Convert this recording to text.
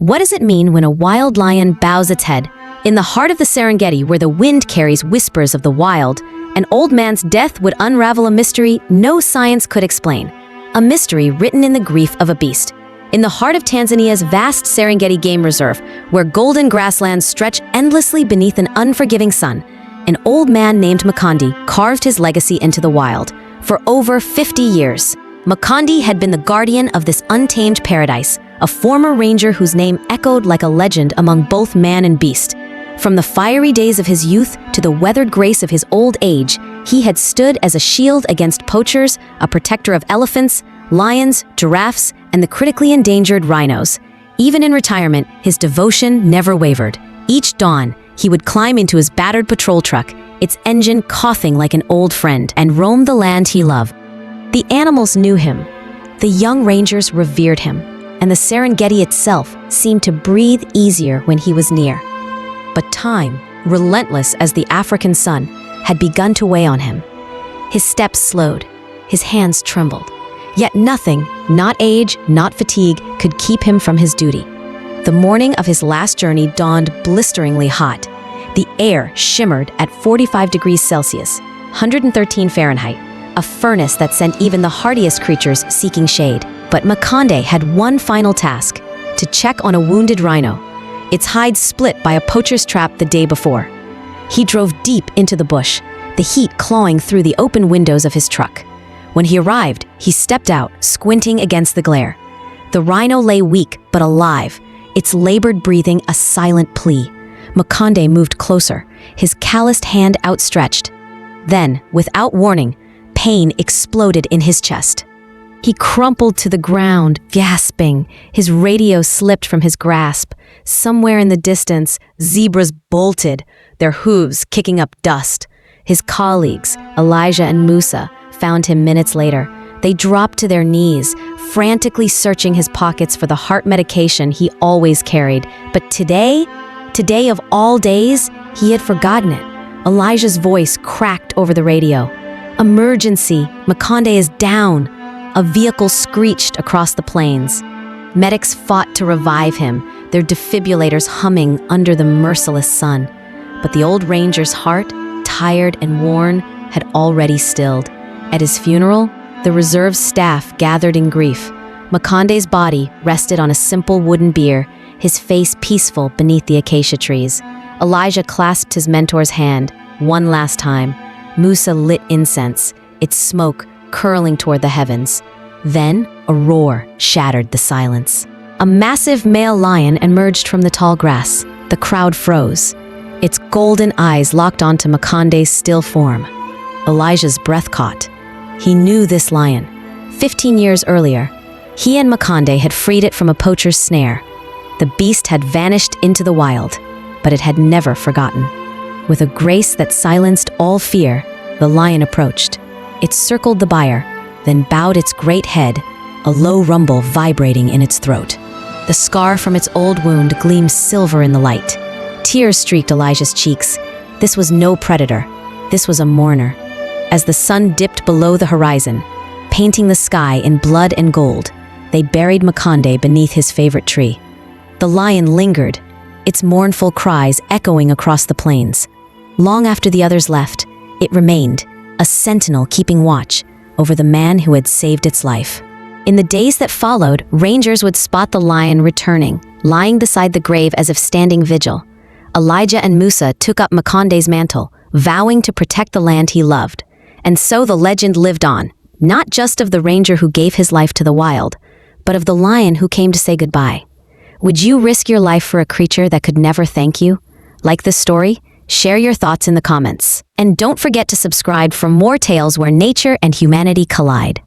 What does it mean when a wild lion bows its head? In the heart of the Serengeti, where the wind carries whispers of the wild, an old man's death would unravel a mystery no science could explain. A mystery written in the grief of a beast. In the heart of Tanzania's vast Serengeti Game Reserve, where golden grasslands stretch endlessly beneath an unforgiving sun, an old man named Makonde carved his legacy into the wild. For over 50 years, Makonde had been the guardian of this untamed paradise, a former ranger whose name echoed like a legend among both man and beast. From the fiery days of his youth to the weathered grace of his old age, he had stood as a shield against poachers, a protector of elephants, lions, giraffes, and the critically endangered rhinos. Even in retirement, his devotion never wavered. Each dawn, he would climb into his battered patrol truck, its engine coughing like an old friend, and roam the land he loved. The animals knew him, the young rangers revered him, and the Serengeti itself seemed to breathe easier when he was near. But time, relentless as the African sun, had begun to weigh on him. His steps slowed, his hands trembled. Yet nothing, not age, not fatigue, could keep him from his duty. The morning of his last journey dawned blisteringly hot. The air shimmered at 45 degrees Celsius, 113 Fahrenheit, a furnace that sent even the hardiest creatures seeking shade. But Makonde had one final task: to check on a wounded rhino, its hide split by a poacher's trap the day before. He drove deep into the bush, the heat clawing through the open windows of his truck. When he arrived, he stepped out, squinting against the glare. The rhino lay weak but alive, its labored breathing a silent plea. Makonde moved closer, his calloused hand outstretched. Then, without warning, pain exploded in his chest. He crumpled to the ground, gasping. His radio slipped from his grasp. Somewhere in the distance, zebras bolted, their hooves kicking up dust. His colleagues, Elijah and Musa, found him minutes later. They dropped to their knees, frantically searching his pockets for the heart medication he always carried. But today of all days, he had forgotten it. Elijah's voice cracked over the radio. "Emergency! Makonde is down!" A vehicle screeched across the plains. Medics fought to revive him, their defibrillators humming under the merciless sun. But the old ranger's heart, tired and worn, had already stilled. At his funeral, the reserve staff gathered in grief. Makonde's body rested on a simple wooden bier, his face peaceful beneath the acacia trees. Elijah clasped his mentor's hand one last time. Musa lit incense, its smoke curling toward the heavens. Then a roar shattered the silence. A massive male lion emerged from the tall grass. The crowd froze, its golden eyes locked onto Makonde's still form. Elijah's breath caught. He knew this lion. 15 years earlier, he and Makonde had freed it from a poacher's snare. The beast had vanished into the wild, but it had never forgotten. With a grace that silenced all fear, the lion approached. It circled the byre, then bowed its great head, a low rumble vibrating in its throat. The scar from its old wound gleamed silver in the light. Tears streaked Elijah's cheeks. This was no predator. This was a mourner. As the sun dipped below the horizon, painting the sky in blood and gold, they buried Makonde beneath his favorite tree. The lion lingered, its mournful cries echoing across the plains. Long after the others left, it remained, a sentinel keeping watch over the man who had saved its life. In the days that followed, rangers would spot the lion returning, lying beside the grave as if standing vigil. Elijah and Musa took up Makonde's mantle, vowing to protect the land he loved. And so the legend lived on, not just of the ranger who gave his life to the wild, but of the lion who came to say goodbye. Would you risk your life for a creature that could never thank you? Like this story? Share your thoughts in the comments. And don't forget to subscribe for more tales where nature and humanity collide.